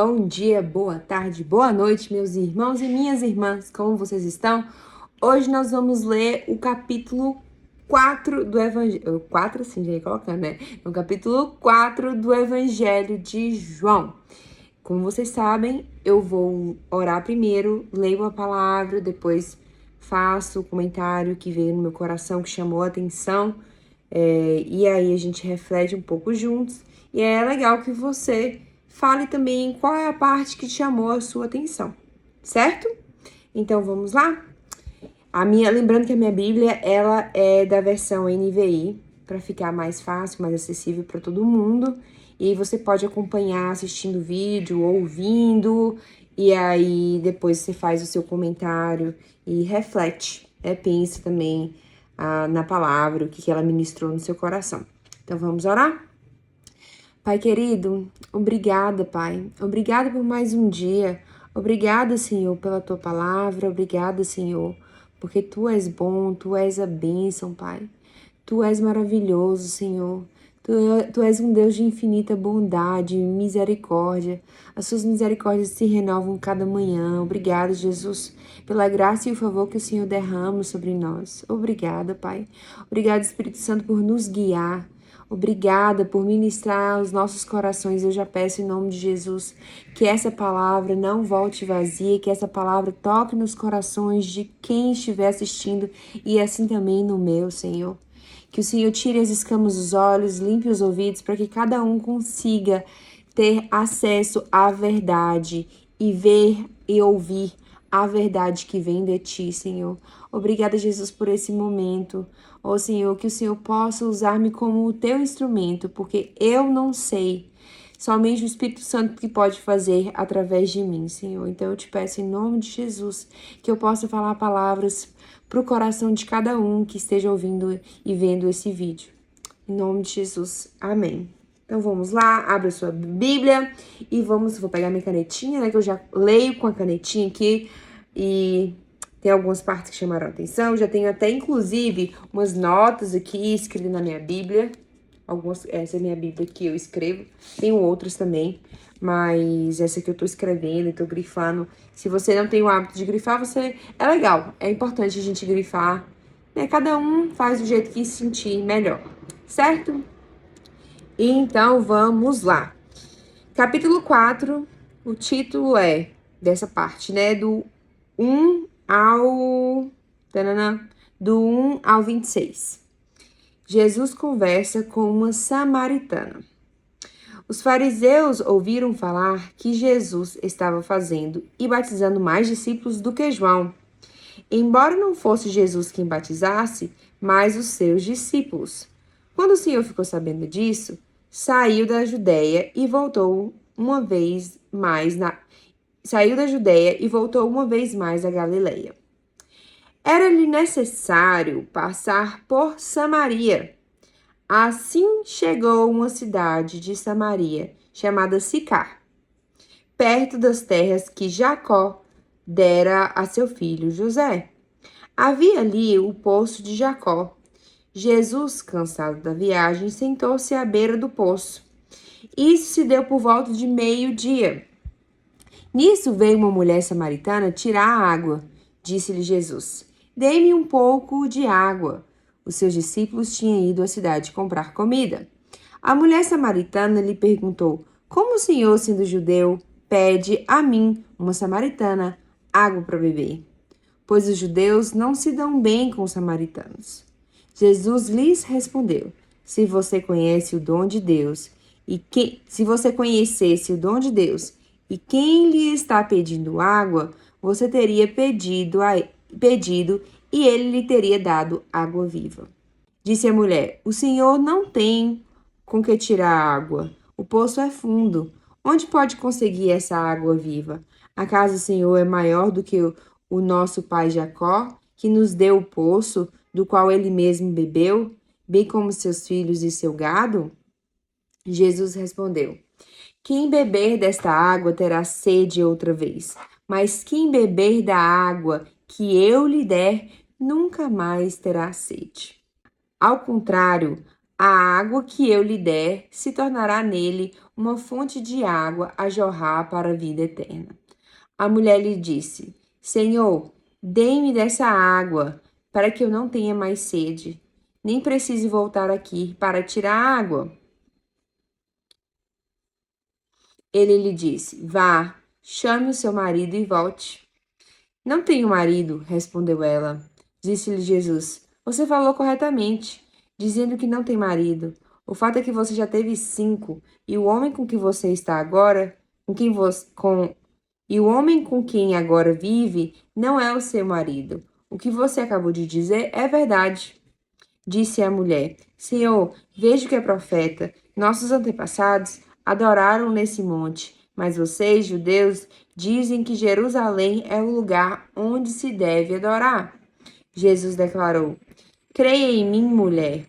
Bom dia, boa tarde, boa noite, meus irmãos e minhas irmãs, como vocês estão? Hoje nós vamos ler o capítulo 4 do Evangelho, 4 assim, já ia colocando, né? O capítulo 4 do Evangelho de João. Como vocês sabem, eu vou orar primeiro, leio a palavra, depois faço o comentário que veio no meu coração, que chamou a atenção, e aí a gente reflete um pouco juntos, e é legal que você fale também qual é a parte que chamou a sua atenção, certo? Então vamos lá? Lembrando que a minha Bíblia, ela é da versão NVI, para ficar mais fácil, mais acessível para todo mundo. E você pode acompanhar assistindo o vídeo, ouvindo, e aí depois você faz o seu comentário e reflete, pensa também na palavra, o que ela ministrou no seu coração. Então vamos orar? Pai querido, obrigada, Pai. Obrigada por mais um dia. Obrigada, Senhor, pela tua palavra. Obrigada, Senhor, porque tu és bom, tu és a bênção, Pai. Tu és maravilhoso, Senhor. Tu és um Deus de infinita bondade e misericórdia. As suas misericórdias se renovam cada manhã. Obrigada, Jesus, pela graça e o favor que o Senhor derrama sobre nós. Obrigada, Pai. Obrigada, Espírito Santo, por nos guiar. Obrigada por ministrar os nossos corações. Eu já peço em nome de Jesus que essa palavra não volte vazia, que essa palavra toque nos corações de quem estiver assistindo e assim também no meu, Senhor. Que o Senhor tire as escamas dos olhos, limpe os ouvidos, para que cada um consiga ter acesso à verdade e ver e ouvir a verdade que vem de ti, Senhor. Obrigada, Jesus, por esse momento. Ó, Senhor, que o Senhor possa usar-me como o teu instrumento, porque eu não sei. Somente o Espírito Santo que pode fazer através de mim, Senhor. Então eu te peço em nome de Jesus que eu possa falar palavras para o coração de cada um que esteja ouvindo e vendo esse vídeo. Em nome de Jesus, amém. Então vamos lá, abre a sua Bíblia e vou pegar minha canetinha, né, que eu já leio com a canetinha aqui e tem algumas partes que chamaram a atenção. Já tenho até, inclusive, umas notas aqui escritas na minha Bíblia. Essa é a minha Bíblia que eu escrevo. Tenho outras também, mas essa que eu tô escrevendo e tô grifando. Se você não tem o hábito de grifar, é legal. É importante a gente grifar, né? Cada um faz do jeito que se sentir melhor, certo? Então, vamos lá. Capítulo 4, o título é dessa parte, né? Do 1 ao... do 1 ao 26. Jesus conversa com uma samaritana. Os fariseus ouviram falar que Jesus estava fazendo e batizando mais discípulos do que João. Embora não fosse Jesus quem batizasse, mas os seus discípulos. Quando o Senhor ficou sabendo disso, saiu da Judéia e voltou uma vez mais à Galileia. Era-lhe necessário passar por Samaria. Assim chegou a uma cidade de Samaria, chamada Sicar, perto das terras que Jacó dera a seu filho José. Havia ali o poço de Jacó. Jesus, cansado da viagem, sentou-se à beira do poço. Isso se deu por volta de meio-dia. Nisso veio uma mulher samaritana tirar a água. Disse-lhe Jesus: Dê-me um pouco de água. Os seus discípulos tinham ido à cidade comprar comida. A mulher samaritana lhe perguntou: Como o senhor, sendo judeu, pede a mim, uma samaritana, água para beber? Pois os judeus não se dão bem com os samaritanos. Jesus lhes respondeu: Se você conhece o dom de Deus, se você conhecesse o dom de Deus e quem lhe está pedindo água, você teria pedido e ele lhe teria dado água viva. Disse a mulher: O senhor não tem com que tirar água. O poço é fundo. Onde pode conseguir essa água viva? Acaso o senhor é maior do que o nosso pai Jacó, que nos deu o poço, do qual ele mesmo bebeu, bem como seus filhos e seu gado? Jesus respondeu: Quem beber desta água terá sede outra vez, mas quem beber da água que eu lhe der, nunca mais terá sede. Ao contrário, A água que eu lhe der se tornará nele uma fonte de água a jorrar para a vida eterna. A mulher lhe disse: Senhor, dê-me dessa água, para que eu não tenha mais sede, nem precise voltar aqui para tirar água. Ele lhe disse: Vá, chame o seu marido e volte. Não tenho marido, respondeu ela. Disse-lhe Jesus: Você falou corretamente, dizendo que não tem marido. O fato é que você já teve 5, e o homem com que você está agora, e o homem com quem agora vive, não é o seu marido. O que você acabou de dizer é verdade. Disse a mulher: Senhor, vejo que é profeta. Nossos antepassados adoraram nesse monte, mas vocês, judeus, dizem que Jerusalém é o lugar onde se deve adorar. Jesus declarou: Creia em mim, mulher.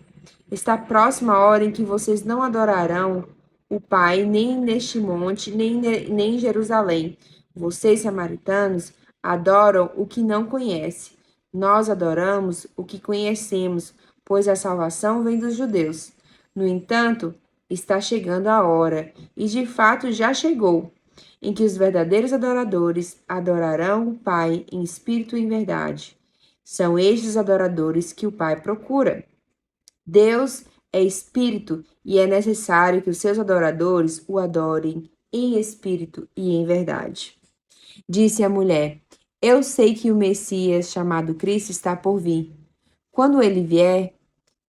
Está próxima a hora em que vocês não adorarão o Pai nem neste monte, nem em Jerusalém. Vocês, samaritanos, adoram o que não conhecem. Nós adoramos o que conhecemos, pois a salvação vem dos judeus. No entanto, está chegando a hora, e de fato já chegou, em que os verdadeiros adoradores adorarão o Pai em espírito e em verdade. São estes os adoradores que o Pai procura. Deus é espírito e é necessário que os seus adoradores o adorem em espírito e em verdade. Disse a mulher: Eu sei que o Messias, chamado Cristo, está por vir. Quando ele vier,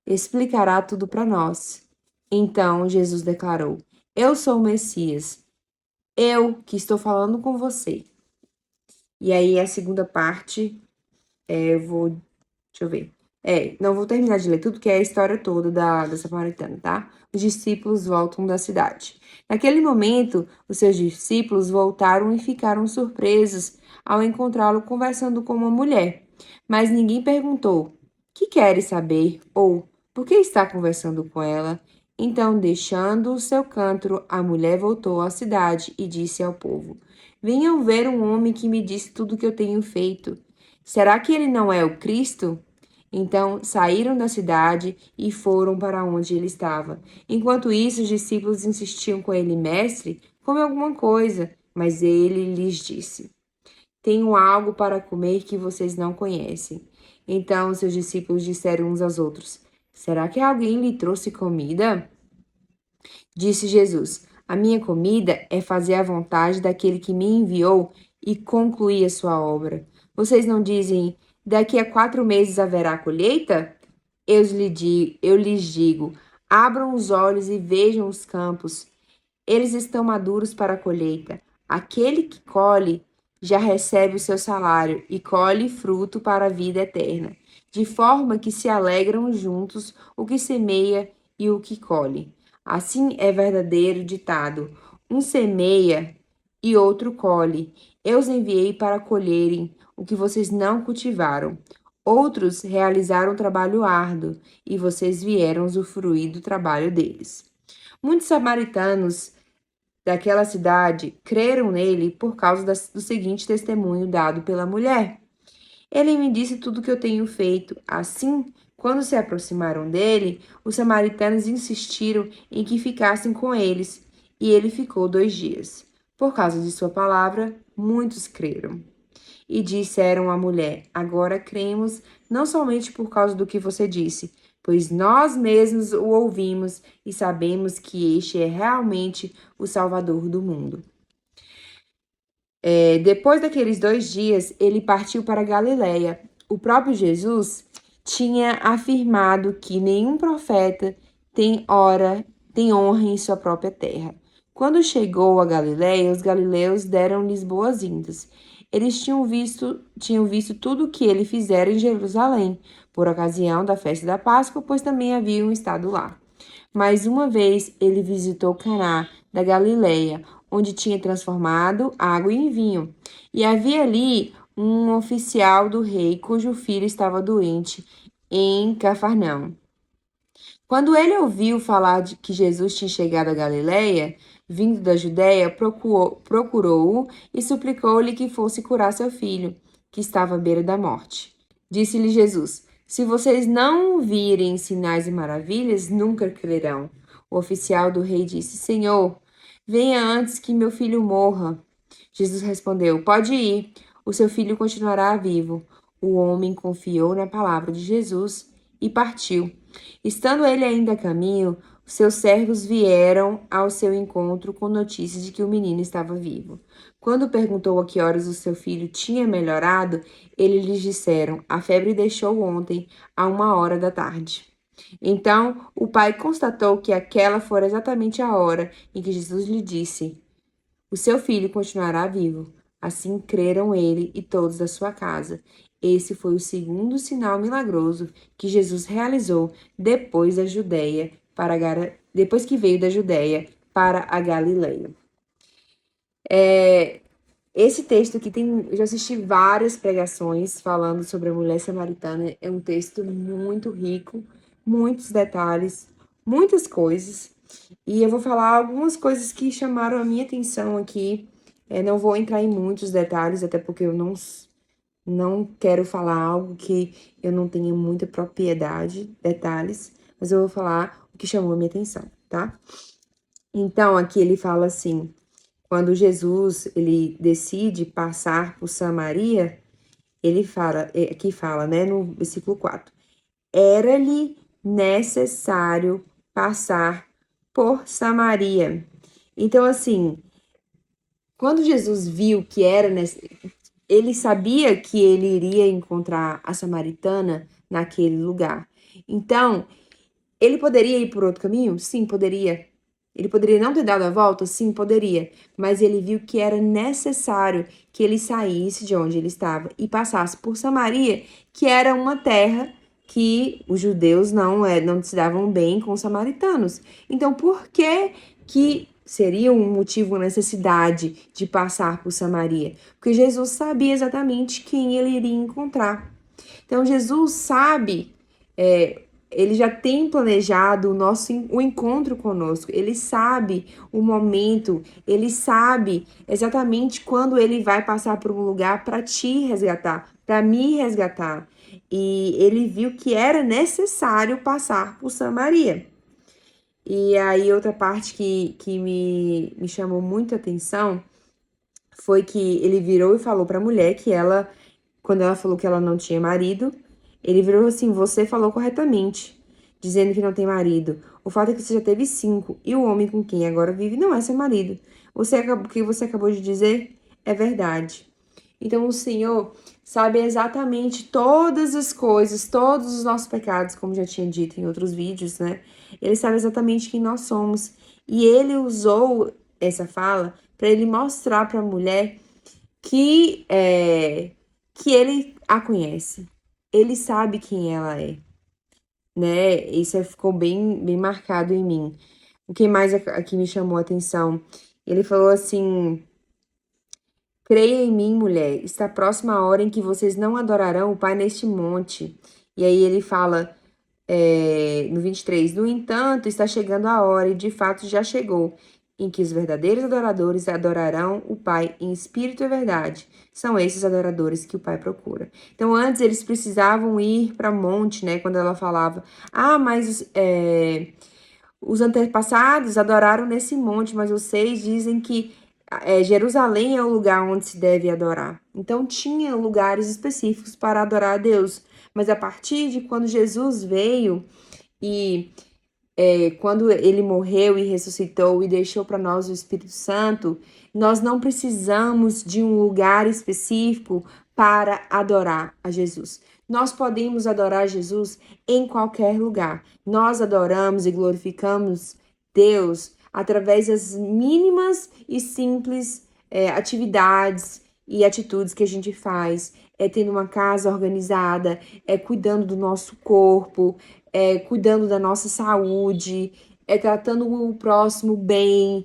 explicará tudo para nós. Então Jesus declarou: Eu sou o Messias, eu que estou falando com você. E aí a segunda parte, deixa eu ver. Não vou terminar de ler tudo, que é a história toda da samaritana, tá? Os discípulos voltam da cidade. Naquele momento, os seus discípulos voltaram e ficaram surpresos ao encontrá-lo conversando com uma mulher. Mas ninguém perguntou: Que queres saber? Ou por que está conversando com ela? Então, deixando o seu canto, a mulher voltou à cidade e disse ao povo: Venham ver um homem que me disse tudo o que eu tenho feito. Será que ele não é o Cristo? Então saíram da cidade e foram para onde ele estava. Enquanto isso, os discípulos insistiam com ele: Mestre, come alguma coisa. Mas ele lhes disse: Tenho algo para comer que vocês não conhecem. Então seus discípulos disseram uns aos outros: Será que alguém lhe trouxe comida? Disse Jesus: A minha comida é fazer a vontade daquele que me enviou e concluir a sua obra. Vocês não dizem: Daqui a 4 meses haverá colheita? Eu lhes digo: abram os olhos e vejam os campos. Eles estão maduros para a colheita. Aquele que colhe já recebe o seu salário e colhe fruto para a vida eterna, de forma que se alegram juntos o que semeia e o que colhe. Assim é verdadeiro ditado: um semeia e outro colhe. Eu os enviei para colherem o que vocês não cultivaram. Outros realizaram trabalho árduo e vocês vieram usufruir do trabalho deles. Muitos samaritanos daquela cidade creram nele por causa do seguinte testemunho dado pela mulher: Ele me disse tudo o que eu tenho feito. Assim, quando se aproximaram dele, os samaritanos insistiram em que ficassem com eles, e ele ficou 2 dias. Por causa de sua palavra, muitos creram. E disseram à mulher: Agora cremos, não somente por causa do que você disse, pois nós mesmos o ouvimos e sabemos que este é realmente o Salvador do mundo. Depois daqueles 2 dias, ele partiu para Galiléia. O próprio Jesus tinha afirmado que nenhum profeta tem honra em sua própria terra. Quando chegou a Galiléia, os galileus deram-lhes boas-vindas. Eles tinham visto tudo o que ele fizera em Jerusalém, por ocasião da festa da Páscoa, pois também haviam estado lá. Mais uma vez ele visitou Caná da Galileia, onde tinha transformado água em vinho. E havia ali um oficial do rei cujo filho estava doente em Cafarnaum. Quando ele ouviu falar de que Jesus tinha chegado a Galileia, vindo da Judéia, procurou-o e suplicou-lhe que fosse curar seu filho, que estava à beira da morte. Disse-lhe Jesus: Se vocês não virem sinais e maravilhas, nunca crerão. O oficial do rei disse: Senhor, venha antes que meu filho morra. Jesus respondeu: Pode ir, o seu filho continuará vivo. O homem confiou na palavra de Jesus e partiu. Estando ele ainda a caminho, seus servos vieram ao seu encontro com notícias de que o menino estava vivo. Quando perguntou a que horas o seu filho tinha melhorado, eles lhes disseram: A febre deixou ontem, à 1 hora da tarde. Então o pai constatou que aquela fora exatamente a hora em que Jesus lhe disse: O seu filho continuará vivo. Assim creram ele e todos da sua casa. Esse foi o segundo sinal milagroso que Jesus realizou depois que veio da Judéia para a Galileia. Esse texto aqui eu já assisti várias pregações falando sobre a mulher samaritana. É um texto muito rico, muitos detalhes, muitas coisas. E eu vou falar algumas coisas que chamaram a minha atenção aqui. Não vou entrar em muitos detalhes, até porque eu não quero falar algo que eu não tenha muita propriedade, detalhes, mas eu vou falar o que chamou a minha atenção, tá? Então, aqui ele fala assim: quando Jesus ele decide passar por Samaria, ele fala, aqui fala, né, no versículo 4, era-lhe necessário passar por Samaria. Então, assim, quando Jesus viu que ele sabia que ele iria encontrar a samaritana naquele lugar. Então, ele poderia ir por outro caminho? Sim, poderia. Ele poderia não ter dado a volta? Sim, poderia. Mas ele viu que era necessário que ele saísse de onde ele estava e passasse por Samaria, que era uma terra que os judeus não se davam bem com os samaritanos. Então, por que seria um motivo, uma necessidade de passar por Samaria? Porque Jesus sabia exatamente quem ele iria encontrar. Então, Jesus sabe, ele já tem planejado o encontro conosco, ele sabe o momento, ele sabe exatamente quando ele vai passar por um lugar para te resgatar, para me resgatar. E ele viu que era necessário passar por Samaria. E aí, outra parte que me chamou muita atenção foi que ele virou e falou para a mulher que quando ela falou que ela não tinha marido, ele virou assim: Você falou corretamente, dizendo que não tem marido. O fato é que você já teve 5 e o homem com quem agora vive não é seu marido. O que você acabou de dizer é verdade. Então, o Senhor sabe exatamente todas as coisas, todos os nossos pecados, como já tinha dito em outros vídeos, né? Ele sabe exatamente quem nós somos. E ele usou essa fala para ele mostrar para a mulher que ele a conhece. Ele sabe quem ela é, né? Isso ficou bem marcado em mim. O que mais aqui me chamou a atenção? Ele falou assim: Creia em mim, mulher, está próxima a hora em que vocês não adorarão o Pai neste monte. E aí ele fala, no 23, no entanto, está chegando a hora, e de fato já chegou, em que os verdadeiros adoradores adorarão o Pai em espírito e verdade. São esses adoradores que o Pai procura. Então, antes eles precisavam ir para monte, né? Quando ela falava, mas os antepassados adoraram nesse monte, mas vocês dizem que Jerusalém é o lugar onde se deve adorar. Então, tinha lugares específicos para adorar a Deus. Mas a partir de quando Jesus veio e quando ele morreu e ressuscitou e deixou para nós o Espírito Santo, nós não precisamos de um lugar específico para adorar a Jesus. Nós podemos adorar Jesus em qualquer lugar. Nós adoramos e glorificamos Deus através das mínimas e simples atividades e atitudes que a gente faz. Tendo uma casa organizada, cuidando do nosso corpo, cuidando da nossa saúde, tratando o próximo bem,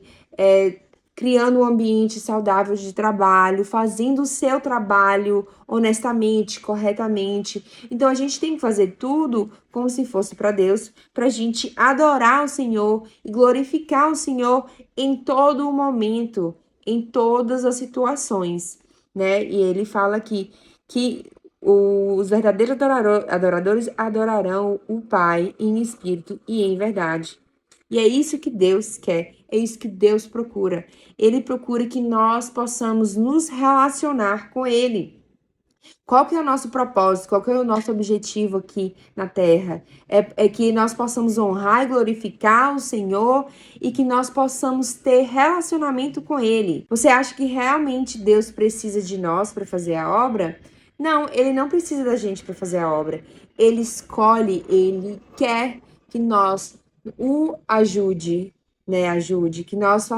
criando um ambiente saudável de trabalho, fazendo o seu trabalho honestamente, corretamente. Então a gente tem que fazer tudo como se fosse para Deus, para a gente adorar o Senhor e glorificar o Senhor em todo o momento, em todas as situações, né? E ele fala aqui que Os verdadeiros adoradores adorarão o Pai em espírito e em verdade. E é isso que Deus quer, é isso que Deus procura. Ele procura que nós possamos nos relacionar com Ele. Qual que é o nosso propósito? Qual que é o nosso objetivo aqui na Terra? É que nós possamos honrar e glorificar o Senhor e que nós possamos ter relacionamento com Ele. Você acha que realmente Deus precisa de nós para fazer a obra? Não, Ele não precisa da gente para fazer a obra. Ele escolhe, Ele quer que nós o ajude, né? Ajude, que nós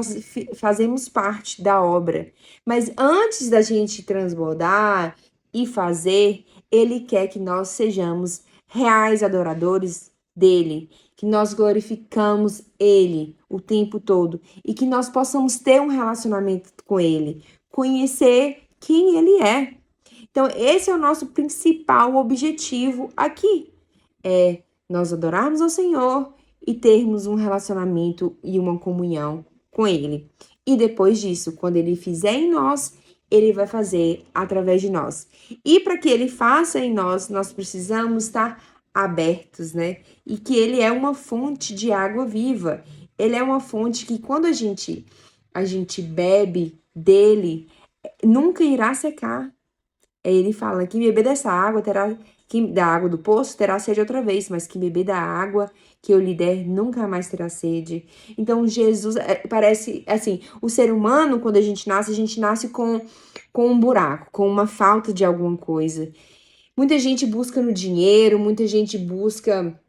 fazemos parte da obra. Mas antes da gente transbordar e fazer, Ele quer que nós sejamos reais adoradores dele, que nós glorificamos Ele o tempo todo e que nós possamos ter um relacionamento com Ele, conhecer quem Ele é. Então, esse é o nosso principal objetivo aqui, é nós adorarmos ao Senhor e termos um relacionamento e uma comunhão com Ele. E depois disso, quando Ele fizer em nós, Ele vai fazer através de nós. E para que Ele faça em nós, nós precisamos estar abertos, né? E que Ele é uma fonte de água viva. Ele é uma fonte que quando a gente bebe dele, nunca irá secar. Ele fala que beber dessa água da água do poço terá sede outra vez, mas que beber da água que eu lhe der nunca mais terá sede. Então, Jesus, parece assim, o ser humano, quando a gente nasce com um buraco, com uma falta de alguma coisa. Muita gente busca no dinheiro, muita gente busca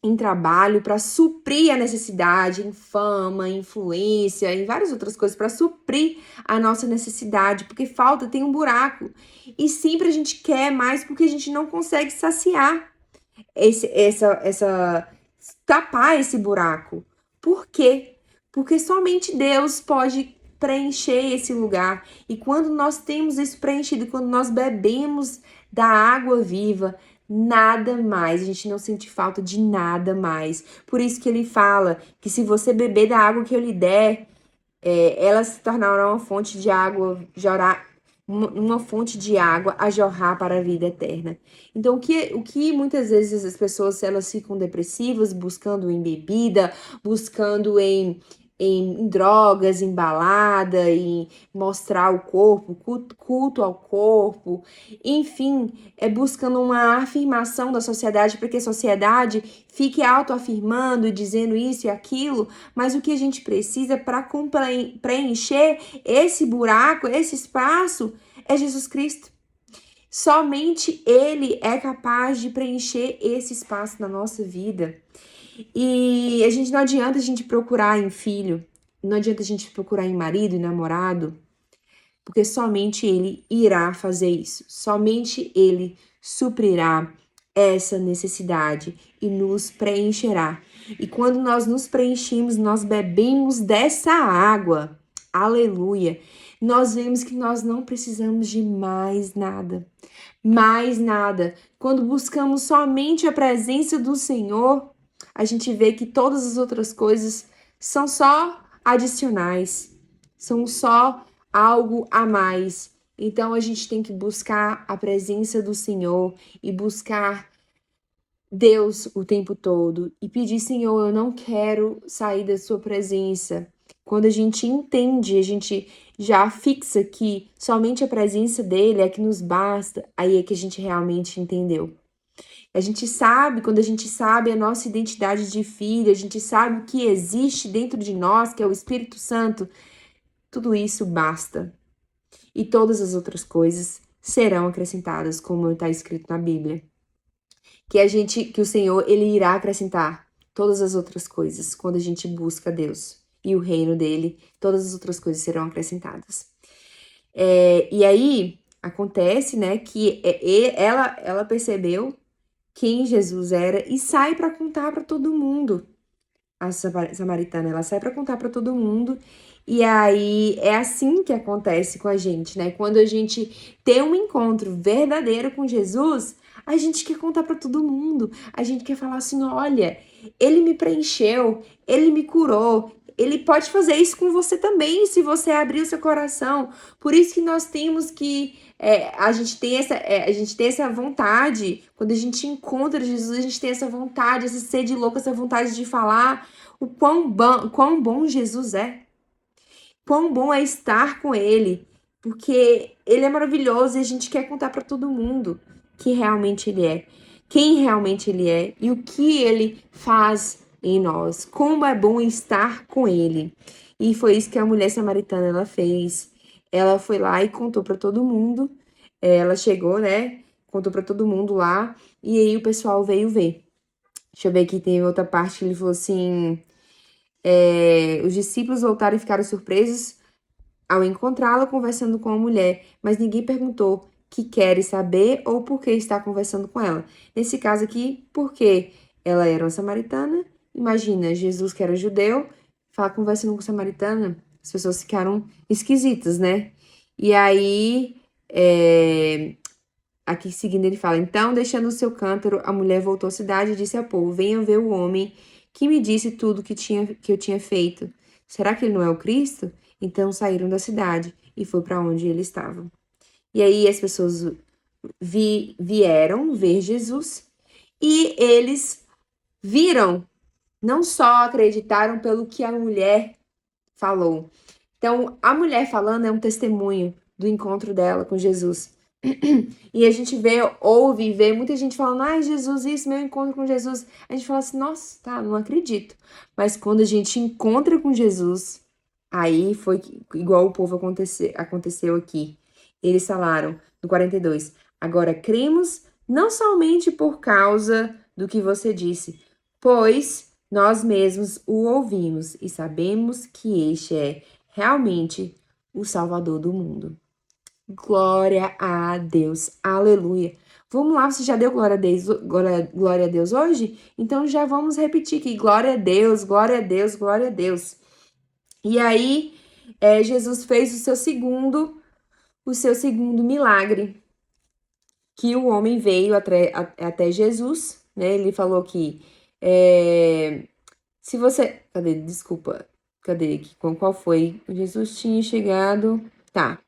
em trabalho para suprir a necessidade, em fama, em influência, em várias outras coisas, para suprir a nossa necessidade, porque falta, tem um buraco. E sempre a gente quer mais porque a gente não consegue saciar tapar esse buraco. Por quê? Porque somente Deus pode preencher esse lugar. E quando nós temos isso preenchido, quando nós bebemos da água viva, nada mais, a gente não sente falta de nada mais. Por isso que ele fala que se você beber da água que eu lhe der, ela se tornará uma fonte de água, uma fonte de água a jorrar para a vida eterna. Então, o que muitas vezes as pessoas elas ficam depressivas, buscando em bebida, buscando em drogas, em balada, em mostrar o corpo, culto ao corpo, enfim, buscando uma afirmação da sociedade, porque a sociedade fique autoafirmando, dizendo isso e aquilo, mas o que a gente precisa para preencher esse buraco, esse espaço, é Jesus Cristo. Somente Ele é capaz de preencher esse espaço na nossa vida. E não adianta a gente procurar em filho, não adianta a gente procurar em marido e namorado, porque somente Ele irá fazer isso. Somente Ele suprirá essa necessidade e nos preencherá. E quando nós nos preenchemos, nós bebemos dessa água. Aleluia! Nós vemos que nós não precisamos de mais nada. Mais nada. Quando buscamos somente a presença do Senhor, a gente vê que todas as outras coisas são só adicionais, são só algo a mais. Então a gente tem que buscar a presença do Senhor e buscar Deus o tempo todo e pedir, Senhor, eu não quero sair da sua presença. Quando a gente entende, a gente já fixa que somente a presença dele é que nos basta, aí é que a gente realmente entendeu. A gente sabe, quando a gente sabe a nossa identidade de filho, a gente sabe o que existe dentro de nós, que é o Espírito Santo, tudo isso basta. E todas as outras coisas serão acrescentadas, como está escrito na Bíblia. Que o Senhor, Ele irá acrescentar todas as outras coisas quando a gente busca Deus e o reino dele, todas as outras coisas serão acrescentadas. E aí, acontece, né, que ela percebeu quem Jesus era e sai para contar para todo mundo. A samaritana, ela sai para contar para todo mundo. E aí é assim que acontece com a gente, né? Quando a gente tem um encontro verdadeiro com Jesus, a gente quer contar para todo mundo. A gente quer falar assim, olha, ele me preencheu, ele me curou, Ele pode fazer isso com você também, se você abrir o seu coração. Por isso que nós temos que a gente tem essa vontade, quando a gente encontra Jesus, a gente tem essa vontade, essa sede louca, essa vontade de falar o quão bom Jesus é. Quão bom é estar com ele, porque ele é maravilhoso e a gente quer contar para todo mundo que realmente ele é, quem realmente ele é e o que ele faz em nós. Como é bom estar com ele. E foi isso que a mulher samaritana ela fez. Ela foi lá e contou para todo mundo. Ela chegou, né? Contou para todo mundo lá e aí o pessoal veio ver. Deixa eu ver aqui, tem outra parte que ele falou assim: os discípulos voltaram e ficaram surpresos ao encontrá-la conversando com a mulher, mas ninguém perguntou que quer saber ou por que está conversando com ela. Nesse caso aqui, porque ela era uma samaritana, imagina, Jesus que era judeu, falar conversando com samaritana, as pessoas ficaram esquisitas, né? E aí, aqui seguindo ele fala, então, deixando o seu cântaro, a mulher voltou à cidade e disse ao povo, venham ver o homem que me disse tudo que eu tinha feito. Será que ele não é o Cristo? Então saíram da cidade e foi para onde ele estava. E aí as pessoas vieram ver Jesus e eles viram, não só acreditaram pelo que a mulher falou. Então, a mulher falando é um testemunho do encontro dela com Jesus. E a gente vê muita gente falando, ai, Jesus, isso, meu encontro com Jesus. A gente fala assim, nossa, tá, não acredito. Mas quando a gente encontra com Jesus, aí foi igual o povo aconteceu aqui. Eles falaram, no 42, agora cremos não somente por causa do que você disse, pois nós mesmos o ouvimos e sabemos que este é realmente o Salvador do mundo. Glória a Deus, aleluia. Vamos lá, você já deu glória a Deus, glória a Deus hoje? Então já vamos repetir aqui, glória a Deus, glória a Deus, glória a Deus. E aí, Jesus fez o seu segundo milagre, que o homem veio até Jesus, né? Ele falou que se você... Cadê? Desculpa. Cadê? Qual foi? Jesus tinha chegado... Tá.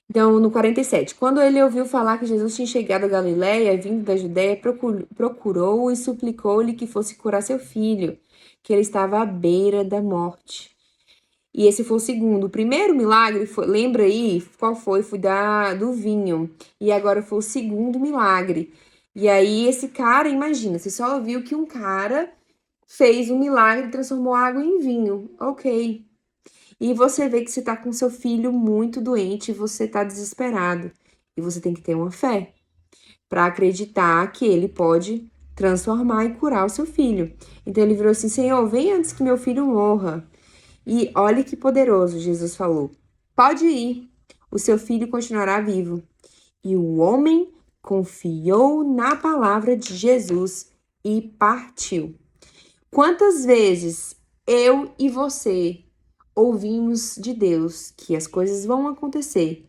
Então, no 47. Quando ele ouviu falar que Jesus tinha chegado a Galiléia, vindo da Judéia, procurou e suplicou-lhe que fosse curar seu filho, que ele estava à beira da morte. E esse foi o segundo. O primeiro milagre, lembra aí qual foi? Foi do vinho. E agora foi o segundo milagre. E aí esse cara, imagina, você só ouviu que um cara fez um milagre e transformou água em vinho. Ok. E você vê que você tá com seu filho muito doente e você tá desesperado. E você tem que ter uma fé para acreditar que ele pode transformar e curar o seu filho. Então ele virou assim: Senhor, vem antes que meu filho morra. E olha que poderoso, Jesus falou. Pode ir, o seu filho continuará vivo. E o homem confiou na palavra de Jesus e partiu. Quantas vezes eu e você ouvimos de Deus que as coisas vão acontecer,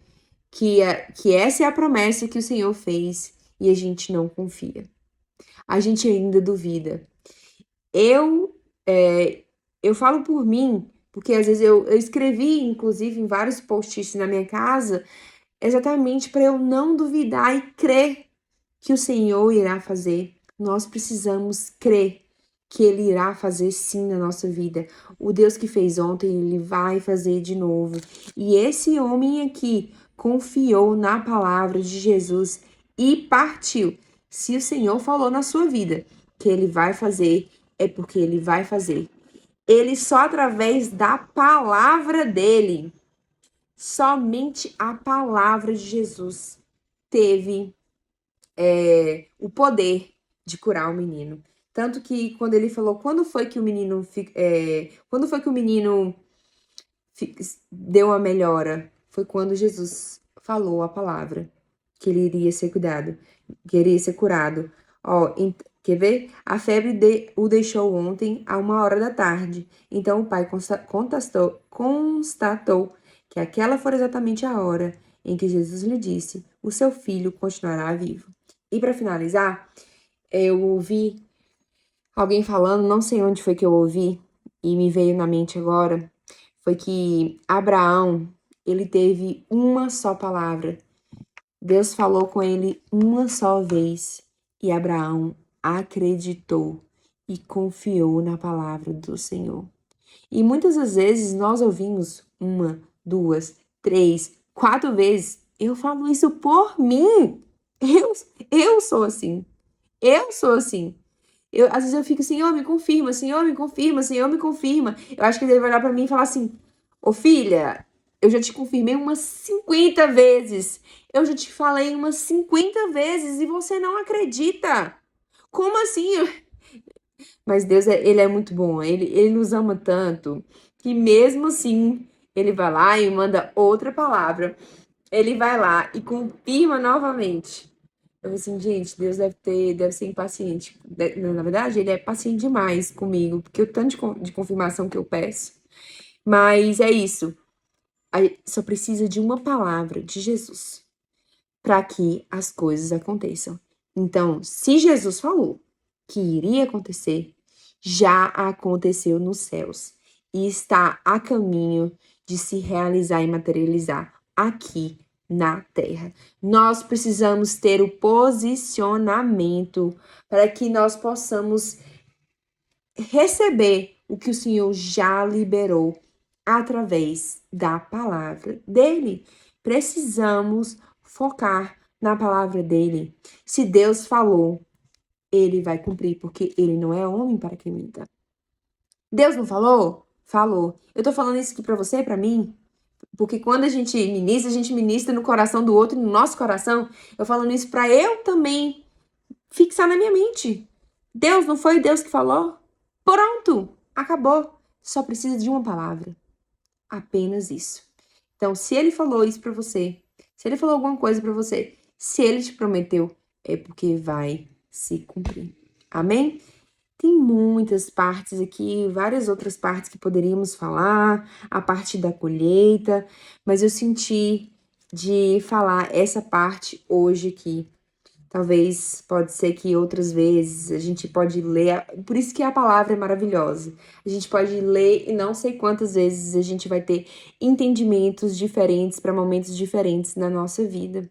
que essa é a promessa que o Senhor fez e a gente não confia. A gente ainda duvida. Eu falo por mim, porque às vezes eu escrevi, inclusive, em vários post-its na minha casa, exatamente para eu não duvidar e crer que o Senhor irá fazer. Nós precisamos crer que Ele irá fazer sim na nossa vida. O Deus que fez ontem, Ele vai fazer de novo. E esse homem aqui confiou na palavra de Jesus e partiu. Se o Senhor falou na sua vida que Ele vai fazer, é porque Ele vai fazer. Ele só através da palavra dele, somente a palavra de Jesus teve o poder de curar o menino. Tanto que quando ele falou, quando foi que o menino deu a melhora? Foi quando Jesus falou a palavra que ele iria ser cuidado, que iria ser curado. Ó, quer ver? A febre o deixou ontem a 1h da tarde. Então o pai constatou que aquela foi exatamente a hora em que Jesus lhe disse: o seu filho continuará vivo. E para finalizar, eu ouvi alguém falando, não sei onde foi que eu ouvi, e me veio na mente agora foi que Abraão, ele teve uma só palavra. Deus falou com ele uma só vez e Abraão acreditou e confiou na palavra do Senhor. E muitas das vezes nós ouvimos uma, duas, três, quatro vezes. Eu falo isso por mim. Eu sou assim. Eu sou assim. Às vezes eu fico, Senhor, me confirma, Senhor, me confirma, Senhor, me confirma. Eu acho que ele vai olhar pra mim e falar assim, ô filha, eu já te confirmei umas 50 vezes. Eu já te falei umas 50 vezes e você não acredita. Como assim? Mas Deus, ele é muito bom. Ele nos ama tanto que mesmo assim, ele vai lá e manda outra palavra. Ele vai lá e confirma novamente. Eu assim, gente, Deus deve ser impaciente. Na verdade, ele é paciente demais comigo, porque o tanto de confirmação que eu peço. Mas é isso. Só precisa de uma palavra de Jesus para que as coisas aconteçam. Então, se Jesus falou que iria acontecer, já aconteceu nos céus e está a caminho de se realizar e materializar aqui na terra. Nós precisamos ter o posicionamento para que nós possamos receber o que o Senhor já liberou através da palavra dele. Precisamos focar na palavra dele. Se Deus falou, ele vai cumprir, porque ele não é homem para que minta. Deus não falou? Falou. Eu tô falando isso aqui pra você e pra mim, porque quando a gente ministra no coração do outro, no nosso coração. Eu falando isso pra eu também fixar na minha mente. Deus não foi Deus que falou? Pronto, acabou. Só precisa de uma palavra. Apenas isso. Então, se ele falou isso pra você, se ele falou alguma coisa pra você, se ele te prometeu, é porque vai se cumprir. Amém? Tem muitas partes aqui, várias outras partes que poderíamos falar, a parte da colheita, mas eu senti de falar essa parte hoje aqui. Talvez pode ser que outras vezes a gente pode ler, por isso que a palavra é maravilhosa. A gente pode ler e não sei quantas vezes a gente vai ter entendimentos diferentes para momentos diferentes na nossa vida.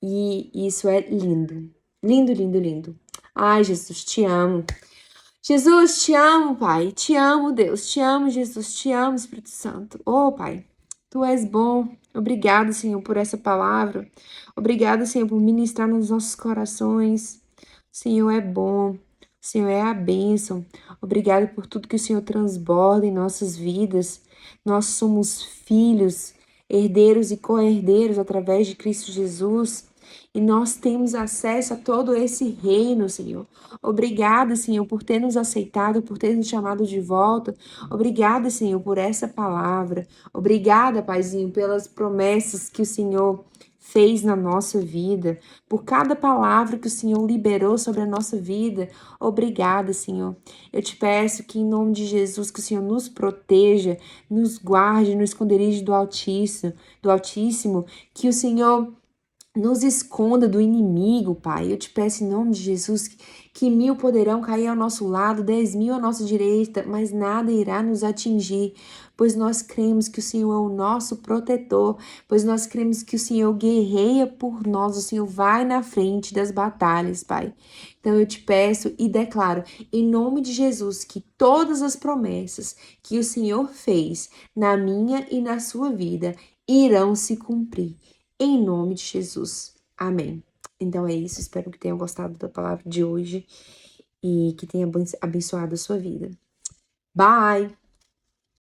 E isso é lindo. Lindo, lindo, lindo. Ai, Jesus, te amo. Jesus, te amo, Pai. Te amo, Deus. Te amo, Jesus. Te amo, Espírito Santo. Oh, Pai, tu és bom. Obrigado, Senhor, por essa palavra. Obrigado, Senhor, por ministrar nos nossos corações. O Senhor é bom. O Senhor é a bênção. Obrigado por tudo que o Senhor transborda em nossas vidas. Nós somos filhos, herdeiros e co-herdeiros através de Cristo Jesus. E nós temos acesso a todo esse reino, Senhor. Obrigada, Senhor, por ter nos aceitado, por ter nos chamado de volta. Obrigada, Senhor, por essa palavra. Obrigada, Paizinho, pelas promessas que o Senhor fez na nossa vida, por cada palavra que o Senhor liberou sobre a nossa vida. Obrigada, Senhor. Eu te peço que, em nome de Jesus, que o Senhor nos proteja, nos guarde no esconderijo do Altíssimo, que o Senhor nos esconda do inimigo, Pai. Eu te peço em nome de Jesus que 1000 poderão cair ao nosso lado, 10.000 à nossa direita, mas nada irá nos atingir, pois nós cremos que o Senhor é o nosso protetor, pois nós cremos que o Senhor guerreia por nós, o Senhor vai na frente das batalhas, Pai. Então eu te peço e declaro, em nome de Jesus, que todas as promessas que o Senhor fez na minha e na sua vida irão se cumprir. Em nome de Jesus. Amém. Então é isso. Espero que tenham gostado da palavra de hoje e que tenha abençoado a sua vida. Bye!